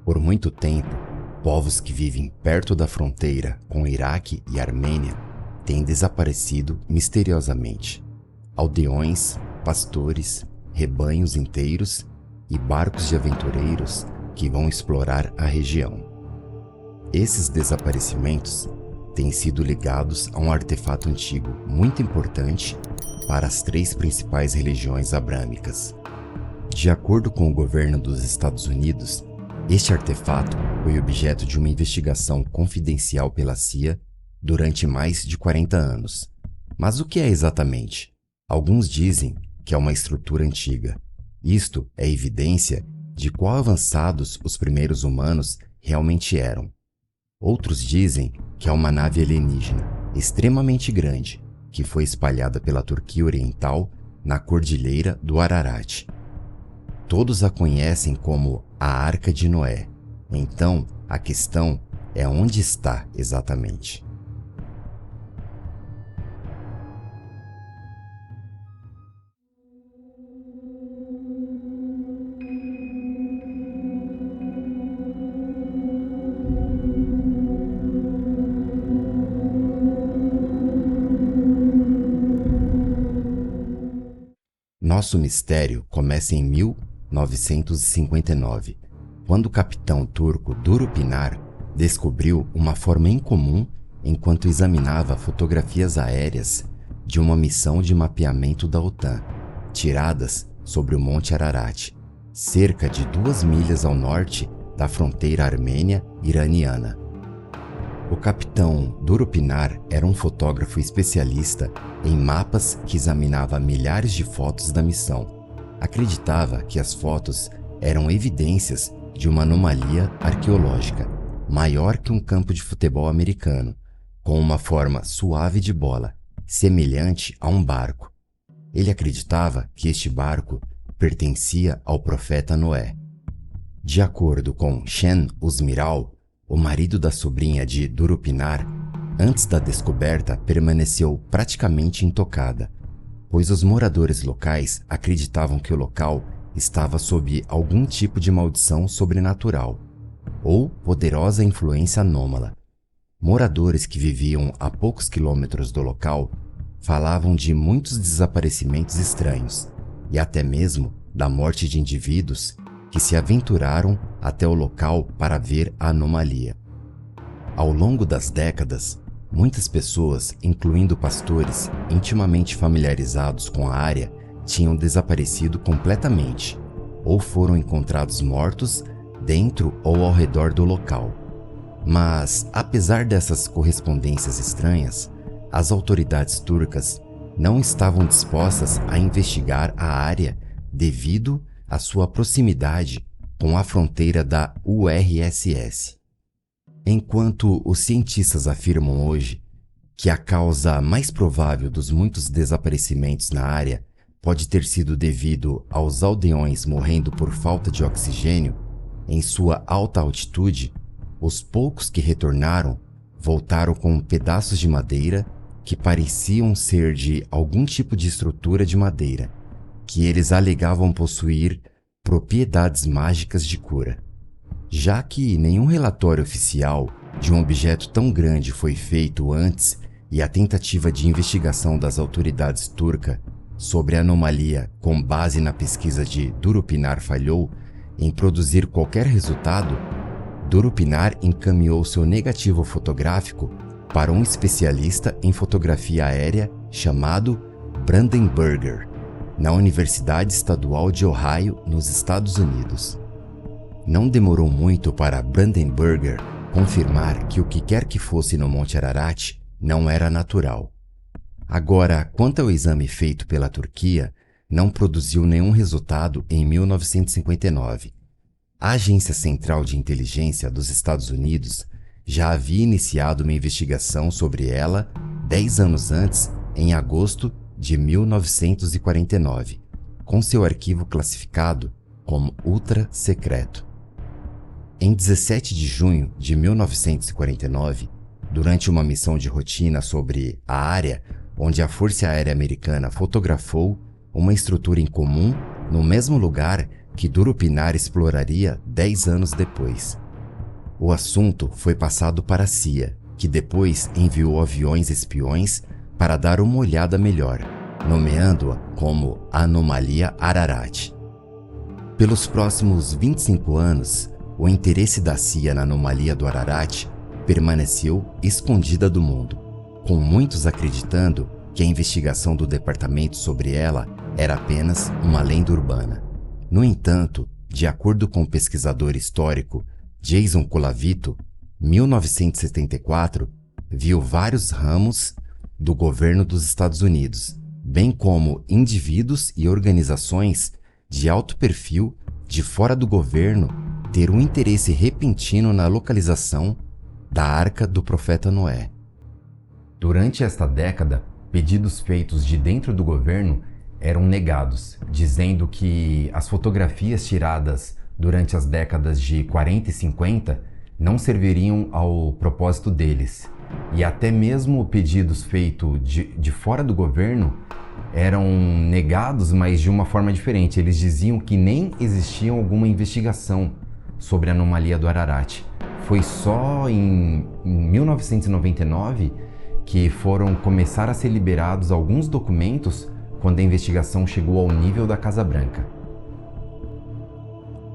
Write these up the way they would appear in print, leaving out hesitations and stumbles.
Por muito tempo, povos que vivem perto da fronteira com Iraque e Armênia têm desaparecido misteriosamente. Aldeões, pastores, rebanhos inteiros e barcos de aventureiros que vão explorar a região. Esses desaparecimentos têm sido ligados a um artefato antigo muito importante para as três principais religiões abrâmicas. De acordo com o governo dos Estados Unidos, este artefato foi objeto de uma investigação confidencial pela CIA durante mais de 40 anos. Mas o que é exatamente? Alguns dizem que é uma estrutura antiga. Isto é evidência de quão avançados os primeiros humanos realmente eram. Outros dizem que é uma nave alienígena extremamente grande que foi espalhada pela Turquia Oriental na Cordilheira do Ararat. Todos a conhecem como a Arca de Noé. Então, a questão é onde está exatamente. Nosso mistério começa em 1959, quando o capitão turco Duru Pinar descobriu uma forma incomum enquanto examinava fotografias aéreas de uma missão de mapeamento da OTAN, tiradas sobre o Monte Ararat, cerca de 2 milhas ao norte da fronteira armênia-iraniana. O capitão Duru Pinar era um fotógrafo especialista em mapas que examinava milhares de fotos da missão. Acreditava que as fotos eram evidências de uma anomalia arqueológica maior que um campo de futebol americano, com uma forma suave de bola, semelhante a um barco. Ele acreditava que este barco pertencia ao profeta Noé. De acordo com Shen Uzmiral, o marido da sobrinha de Duru Pinar, antes da descoberta permaneceu praticamente intocada, pois os moradores locais acreditavam que o local estava sob algum tipo de maldição sobrenatural ou poderosa influência anômala. Moradores que viviam a poucos quilômetros do local falavam de muitos desaparecimentos estranhos e até mesmo da morte de indivíduos que se aventuraram até o local para ver a anomalia. Ao longo das décadas, muitas pessoas, incluindo pastores intimamente familiarizados com a área, tinham desaparecido completamente ou foram encontrados mortos dentro ou ao redor do local. Mas, apesar dessas correspondências estranhas, as autoridades turcas não estavam dispostas a investigar a área devido à sua proximidade com a fronteira da URSS. Enquanto os cientistas afirmam hoje que a causa mais provável dos muitos desaparecimentos na área pode ter sido devido aos aldeões morrendo por falta de oxigênio em sua alta altitude, os poucos que retornaram voltaram com pedaços de madeira que pareciam ser de algum tipo de estrutura de madeira, que eles alegavam possuir propriedades mágicas de cura. Já que nenhum relatório oficial de um objeto tão grande foi feito antes e a tentativa de investigação das autoridades turcas sobre a anomalia com base na pesquisa de Duru Pinar falhou em produzir qualquer resultado, Duru Pinar encaminhou seu negativo fotográfico para um especialista em fotografia aérea chamado Brandenburger, na Universidade Estadual de Ohio, nos Estados Unidos. Não demorou muito para Brandenburger confirmar que o que quer que fosse no Monte Ararat não era natural. Agora, quanto ao exame feito pela Turquia, não produziu nenhum resultado em 1959. A Agência Central de Inteligência dos Estados Unidos já havia iniciado uma investigação sobre ela 10 anos antes, em agosto de 1949, com seu arquivo classificado como ultra secreto. Em 17 de junho de 1949, durante uma missão de rotina sobre a área onde a Força Aérea Americana fotografou uma estrutura incomum no mesmo lugar que Duro-Pinar exploraria 10 anos depois. O assunto foi passado para a CIA, que depois enviou aviões espiões para dar uma olhada melhor, nomeando-a como Anomalia Ararat. Pelos próximos 25 anos, o interesse da CIA na anomalia do Ararat permaneceu escondida do mundo, com muitos acreditando que a investigação do departamento sobre ela era apenas uma lenda urbana. No entanto, de acordo com o pesquisador histórico Jason Colavito, 1974 viu vários ramos do governo dos Estados Unidos, bem como indivíduos e organizações de alto perfil de fora do governo ter um interesse repentino na localização da Arca do Profeta Noé. Durante esta década, pedidos feitos de dentro do governo eram negados, dizendo que as fotografias tiradas durante as décadas de 40 e 50 não serviriam ao propósito deles. E até mesmo pedidos feitos de fora do governo eram negados, mas de uma forma diferente. Eles diziam que nem existia alguma investigação sobre a anomalia do Ararat. Foi só em 1999 que foram começar a ser liberados alguns documentos quando a investigação chegou ao nível da Casa Branca.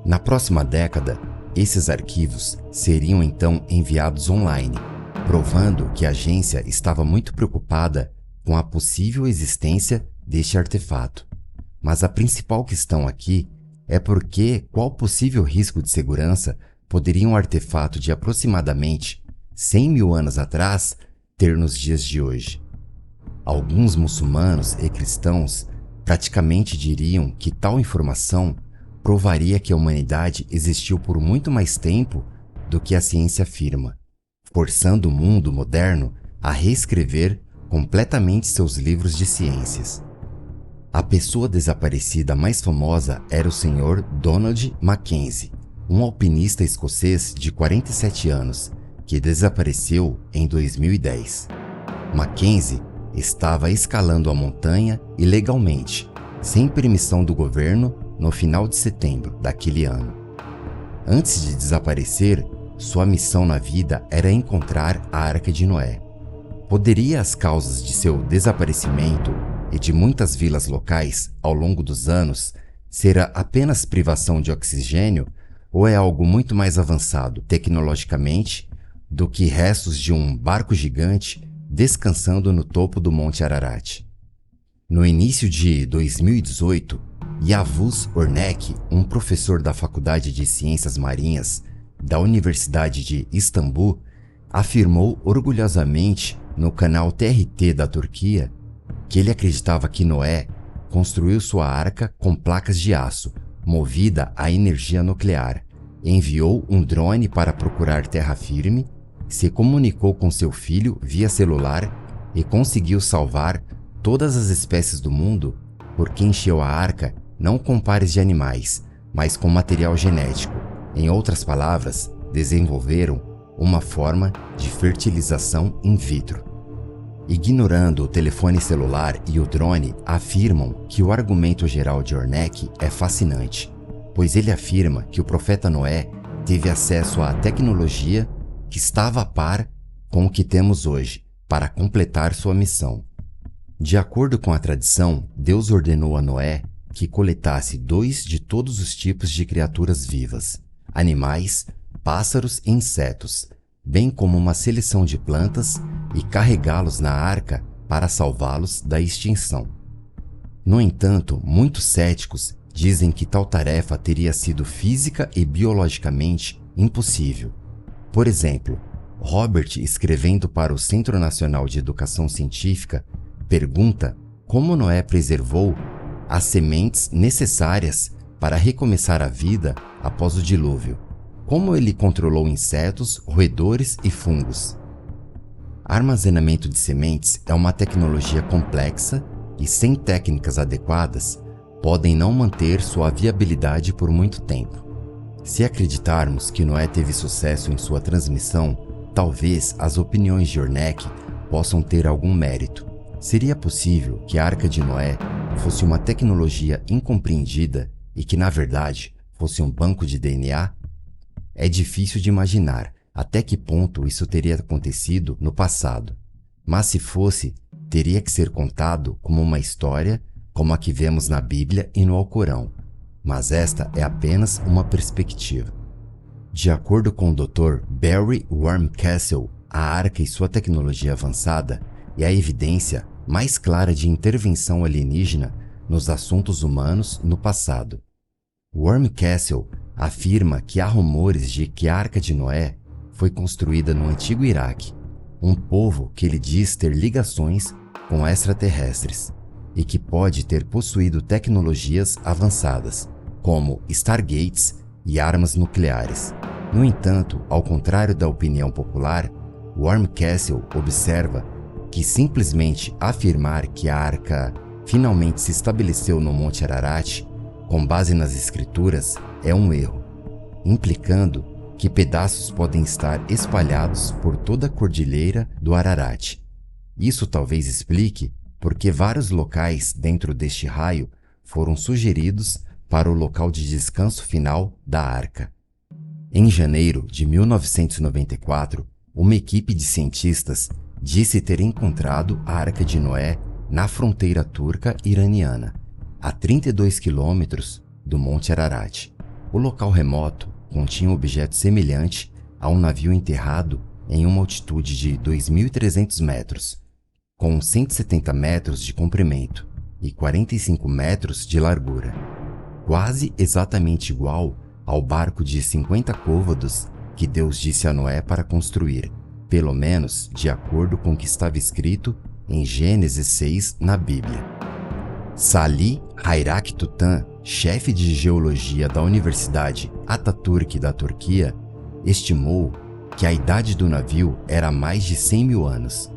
Na próxima década, esses arquivos seriam então enviados online, provando que a agência estava muito preocupada com a possível existência deste artefato. Mas a principal questão aqui é qual possível risco de segurança poderia um artefato de aproximadamente 100 mil anos atrás ter nos dias de hoje. Alguns muçulmanos e cristãos praticamente diriam que tal informação provaria que a humanidade existiu por muito mais tempo do que a ciência afirma, forçando o mundo moderno a reescrever completamente seus livros de ciências. A pessoa desaparecida mais famosa era o Sr. Donald Mackenzie, um alpinista escocês de 47 anos, que desapareceu em 2010. Mackenzie estava escalando a montanha ilegalmente, sem permissão do governo, no final de setembro daquele ano. Antes de desaparecer, sua missão na vida era encontrar a Arca de Noé. Poderia as causas de seu desaparecimento e de muitas vilas locais ao longo dos anos ser apenas privação de oxigênio ou é algo muito mais avançado tecnologicamente do que restos de um barco gigante descansando no topo do Monte Ararat? No início de 2018, Yavuz Örnek, um professor da Faculdade de Ciências Marinhas da Universidade de Istambul, afirmou orgulhosamente no canal TRT da Turquia que ele acreditava que Noé construiu sua arca com placas de aço, movida a energia nuclear, enviou um drone para procurar terra firme, se comunicou com seu filho via celular e conseguiu salvar todas as espécies do mundo porque encheu a arca não com pares de animais, mas com material genético. Em outras palavras, desenvolveram uma forma de fertilização in vitro. Ignorando o telefone celular e o drone, afirmam que o argumento geral de Örnek é fascinante, pois ele afirma que o profeta Noé teve acesso à tecnologia que estava a par com o que temos hoje para completar sua missão. De acordo com a tradição, Deus ordenou a Noé que coletasse 2 de todos os tipos de criaturas vivas, animais, pássaros e insetos, bem como uma seleção de plantas e carregá-los na arca para salvá-los da extinção. No entanto, muitos céticos dizem que tal tarefa teria sido física e biologicamente impossível. Por exemplo, Robert, escrevendo para o Centro Nacional de Educação Científica, pergunta como Noé preservou as sementes necessárias para recomeçar a vida após o dilúvio. Como ele controlou insetos, roedores e fungos? Armazenamento de sementes é uma tecnologia complexa e, sem técnicas adequadas, podem não manter sua viabilidade por muito tempo. Se acreditarmos que Noé teve sucesso em sua transmissão, talvez as opiniões de Örnek possam ter algum mérito. Seria possível que a Arca de Noé fosse uma tecnologia incompreendida e que na verdade fosse um banco de DNA? É difícil de imaginar até que ponto isso teria acontecido no passado. Mas se fosse, teria que ser contado como uma história como a que vemos na Bíblia e no Alcorão. Mas esta é apenas uma perspectiva. De acordo com o Dr. Barry Wormcastle, a arca e sua tecnologia avançada é a evidência mais clara de intervenção alienígena nos assuntos humanos no passado. Wormcastle afirma que há rumores de que a Arca de Noé foi construída no antigo Iraque, um povo que ele diz ter ligações com extraterrestres e que pode ter possuído tecnologias avançadas, como Stargates e armas nucleares. No entanto, ao contrário da opinião popular, Wormcastle observa que simplesmente afirmar que a Arca finalmente se estabeleceu no Monte Ararat, com base nas escrituras, é um erro, implicando que pedaços podem estar espalhados por toda a cordilheira do Ararat. Isso talvez explique porque vários locais dentro deste raio foram sugeridos para o local de descanso final da Arca. Em janeiro de 1994, uma equipe de cientistas disse ter encontrado a Arca de Noé na fronteira turca-iraniana, a 32 quilômetros do Monte Ararat. O local remoto continha um objeto semelhante a um navio enterrado em uma altitude de 2.300 metros, com 170 metros de comprimento e 45 metros de largura, quase exatamente igual ao barco de 50 côvados que Deus disse a Noé para construir, pelo menos de acordo com o que estava escrito em Gênesis 6 na Bíblia. Salih Hayrak-Tutan, chefe de geologia da Universidade Atatürk da Turquia, estimou que a idade do navio era mais de 100 mil anos.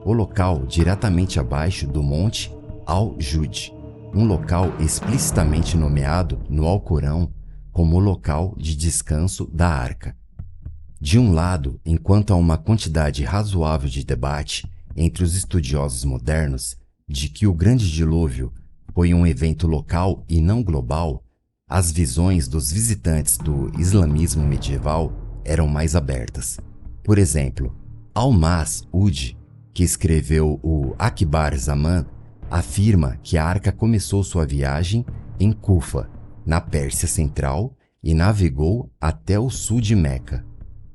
O local diretamente abaixo do Monte Al-Jud, um local explicitamente nomeado no Alcorão como o local de descanso da Arca. De um lado, enquanto há uma quantidade razoável de debate entre os estudiosos modernos de que o Grande Dilúvio foi um evento local e não global, as visões dos visitantes do islamismo medieval eram mais abertas. Por exemplo, Al-Mas'ud, que escreveu o Akbar Zaman, afirma que a Arca começou sua viagem em Kufa, na Pérsia Central, e navegou até o sul de Meca,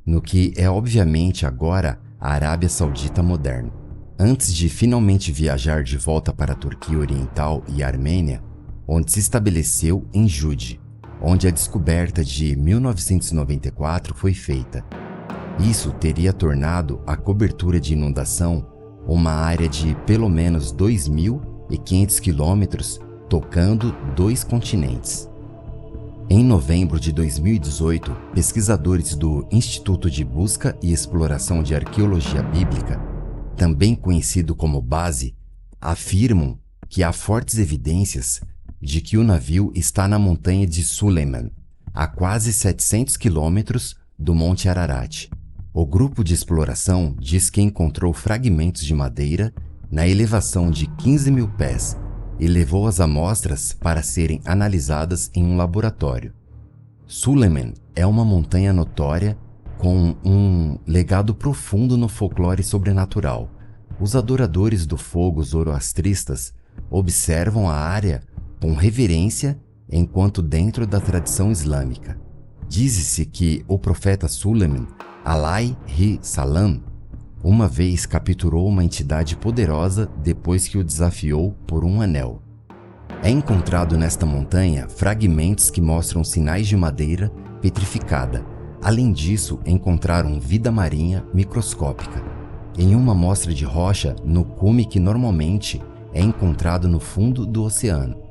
no que é obviamente agora a Arábia Saudita moderna. Antes de finalmente viajar de volta para a Turquia Oriental e a Armênia, onde se estabeleceu em Jude, onde a descoberta de 1994 foi feita. Isso teria tornado a cobertura de inundação uma área de pelo menos 2.500 quilômetros, tocando 2 continentes. Em novembro de 2018, pesquisadores do Instituto de Busca e Exploração de Arqueologia Bíblica, também conhecido como BASE, afirmam que há fortes evidências de que o navio está na montanha de Suleiman, a quase 700 quilômetros do Monte Ararat. O grupo de exploração diz que encontrou fragmentos de madeira na elevação de 15 mil pés e levou as amostras para serem analisadas em um laboratório. Suleiman é uma montanha notória com um legado profundo no folclore sobrenatural. Os adoradores do fogo zoroastristas observam a área com reverência enquanto dentro da tradição islâmica. Diz-se que o profeta Suleiman, alaihi salam, uma vez capturou uma entidade poderosa depois que o desafiou por um anel. É encontrado nesta montanha fragmentos que mostram sinais de madeira petrificada. Além disso, encontraram vida marinha microscópica em uma amostra de rocha no cume que normalmente é encontrado no fundo do oceano.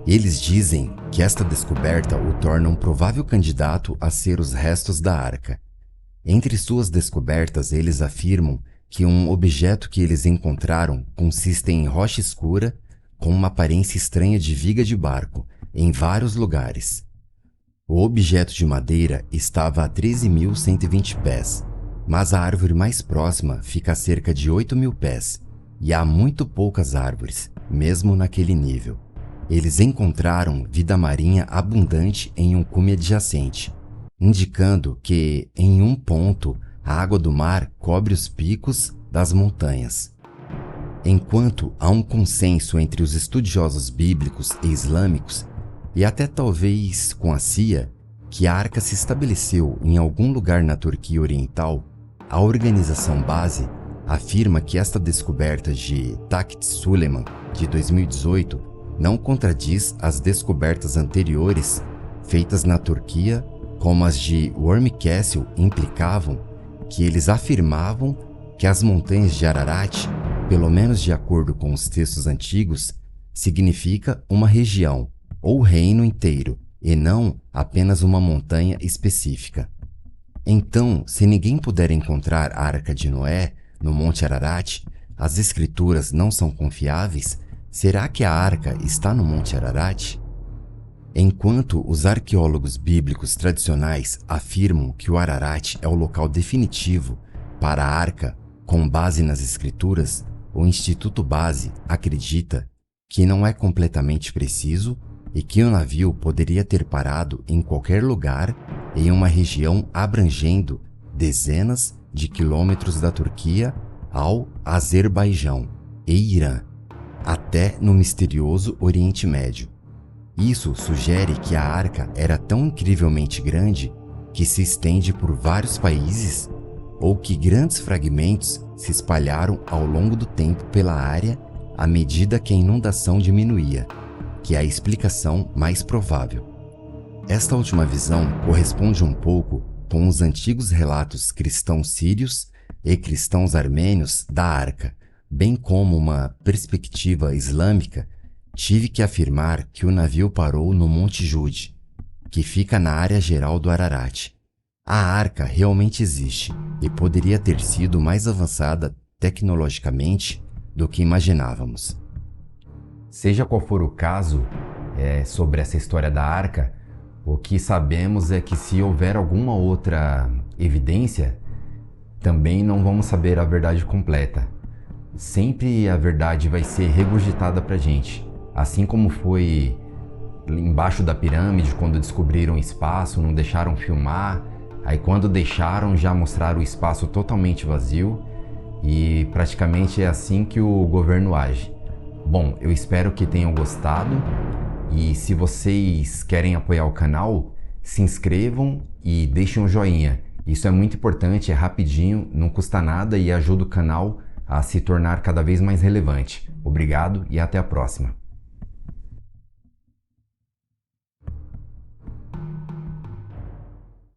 Eles dizem que esta descoberta o torna um provável candidato a ser os restos da Arca. Entre suas descobertas, eles afirmam que um objeto que eles encontraram consiste em rocha escura com uma aparência estranha de viga de barco em vários lugares. O objeto de madeira estava a 13.120 pés, mas a árvore mais próxima fica a cerca de 8.000 pés, e há muito poucas árvores, mesmo naquele nível. eles encontraram vida marinha abundante em um cume adjacente, indicando que, em um ponto, a água do mar cobre os picos das montanhas. Enquanto há um consenso entre os estudiosos bíblicos e islâmicos, e até talvez com a CIA, que a arca se estabeleceu em algum lugar na Turquia Oriental, a organização base afirma que esta descoberta de Takt Suleman, de 2018, não contradiz as descobertas anteriores feitas na Turquia, como as de Worm Castle implicavam que eles afirmavam que as montanhas de Ararat, pelo menos de acordo com os textos antigos, significa uma região ou reino inteiro, e não apenas uma montanha específica. Então, se ninguém puder encontrar a Arca de Noé no Monte Ararat, as escrituras não são confiáveis? Será que a arca está no Monte Ararat? Enquanto os arqueólogos bíblicos tradicionais afirmam que o Ararat é o local definitivo para a arca, com base nas escrituras, o Instituto Base acredita que não é completamente preciso e que o navio poderia ter parado em qualquer lugar em uma região abrangendo dezenas de quilômetros da Turquia ao Azerbaijão e Irã, até no misterioso Oriente Médio. Isso sugere que a arca era tão incrivelmente grande que se estende por vários países ou que grandes fragmentos se espalharam ao longo do tempo pela área à medida que a inundação diminuía, que é a explicação mais provável. Esta última visão corresponde um pouco com os antigos relatos cristãos sírios e cristãos armênios da arca, bem como uma perspectiva islâmica. Tive que afirmar que o navio parou no Monte Jude, que fica na área geral do Ararat. A arca realmente existe e poderia ter sido mais avançada tecnologicamente do que imaginávamos. Seja qual for o caso sobre essa história da arca, o que sabemos é que se houver alguma outra evidência, também não vamos saber a verdade completa. Sempre a verdade vai ser regurgitada pra gente. Assim como foi embaixo da pirâmide, quando descobriram o espaço, não deixaram filmar. Aí quando deixaram, já mostraram o espaço totalmente vazio. E praticamente é assim que o governo age. Bom, eu espero que tenham gostado. E se vocês querem apoiar o canal, se inscrevam e deixem um joinha. Isso é muito importante, é rapidinho, não custa nada e ajuda o canal a se tornar cada vez mais relevante. Obrigado e até a próxima.